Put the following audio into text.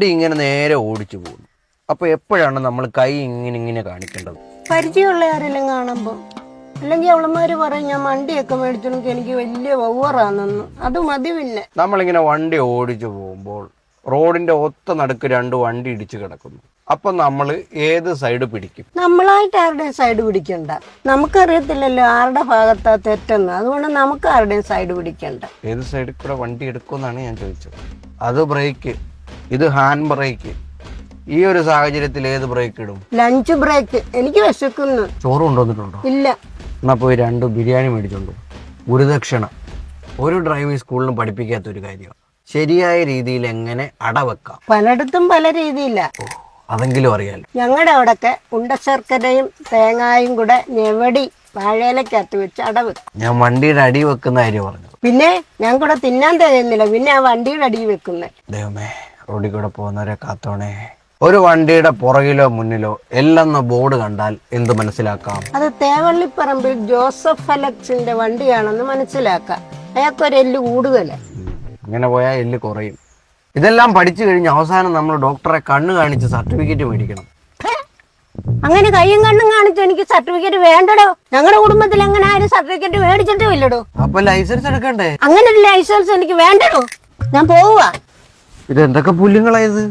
ഇങ്ങനെ നേരെ ഓടിച്ചു പോകുന്നു. അപ്പൊ എപ്പോഴാണ് നമ്മൾ കൈ ഇങ്ങനെ കാണിക്കേണ്ടത്? പരിചയമുള്ള ആരെല്ലാം കാണുമ്പോ. അല്ലെങ്കിൽ അവളമാര് പറയും ഞാൻ വണ്ടിയൊക്കെ മേടിച്ചെങ്കിൽ എനിക്ക് വലിയ ഓവറാണെന്ന്. അത് മതി. പിന്നെ നമ്മളിങ്ങനെ വണ്ടി ഓടിച്ചു പോകുമ്പോൾ റോഡിന്റെ ഒത്ത നടുക്ക് രണ്ട് വണ്ടി ഇടിച്ചു കിടക്കുന്നു. അപ്പൊ നമ്മൾ ഏത് സൈഡ് പിടിക്കും? നമ്മളായിട്ട് ആരുടെയും സൈഡ് പിടിക്കണ്ട. നമുക്കറിയത്തില്ലല്ലോ ആരുടെ ഭാഗത്താ തെറ്റെന്ന്. അതുകൊണ്ട് നമുക്ക് ആരുടെയും സൈഡ് പിടിക്കണ്ട. ഏത് സൈഡിൽ കൂടെ വണ്ടി എടുക്കുമെന്നാണ് ഞാൻ ചോദിച്ചത്. അത് ബ്രേക്ക്, ഇത് ഹാൻഡ് ബ്രേക്ക്. ഈ ഒരു സാഹചര്യത്തിൽ ഏത് ബ്രേക്ക് ഇടും? Lunch break. എനിക്ക് വിശക്കുന്നു. ചോറ് കൊണ്ടുവന്നിട്ടുണ്ടോ? ഇല്ല. എന്നാ പോയി 2 ബിരിയാണി മേടിച്ചോണ്ടോ. ഗുരുദക്ഷിണ ഒരു ഡ്രൈവിംഗ് സ്കൂളിലും പഠിപ്പിക്കാത്ത ഒരു കാര്യമാണ്. ശരിയായ രീതിയിൽ എങ്ങനെ അടവെക്കാം. പലയിടത്തും പല രീതിയില്ല. അതെങ്കിലും അറിയാലോ. ഞങ്ങളുടെ അവിടൊക്കെ ഉണ്ടശർക്കരയും തേങ്ങായും കൂടെ ഞെവടി വാഴയിലക്കകത്ത് വെച്ച് അടവ്. ഞാൻ വണ്ടിയുടെ അടി വെക്കുന്ന കാര്യം പറഞ്ഞത്. പിന്നെ ഞാൻ കൂടെ തിന്നാൻ തരുന്നില്ല. പിന്നെ ആ വണ്ടിയുടെ അടി വെക്കുന്നത്. ദൈവമേ, റോഡിൽ കൂടെ പോകുന്നവരെ കാത്തോണേ. ഒരു വണ്ടിയുടെ പുറകിലോ മുന്നിലോ എല്ലെന്ന ബോർഡ് കണ്ടാൽ എന്ത് മനസ്സിലാക്കാം? അത് തേവള്ളിപ്പറമ്പിൽ ജോസഫ് അലക്സിന്റെ വണ്ടിയാണെന്ന് മനസ്സിലാക്കാം. അയാൾക്കൊരു എല്ല് കൂടുതല്. ഇങ്ങനെ പോയാൽ എല്ല് കുറയും. ഇതെല്ലാം പഠിച്ചു കഴിഞ്ഞ് അവസാനം നമ്മൾ ഡോക്ടറെ കണ്ണ് കാണിച്ച് സർട്ടിഫിക്കറ്റ് മേടിക്കണം. അങ്ങനെ കയ്യും കണ്ണും കാണിച്ചു എനിക്ക് സർട്ടിഫിക്കറ്റ് വേണ്ടടോ. ഞങ്ങളുടെ കുടുംബത്തിൽ അങ്ങനെ ആരും സർട്ടിഫിക്കറ്റ് മേടിച്ചിട്ടും ഇല്ലടോ. അപ്പൊ ലൈസൻസ് എടുക്കണ്ടേ? അങ്ങനെ ഒരു ലൈസൻസ് എനിക്ക് വേണ്ടടോ. ഞാൻ പോവുക. ഇത് എന്തൊക്കെ പുല്ലുങ്ങളായത്?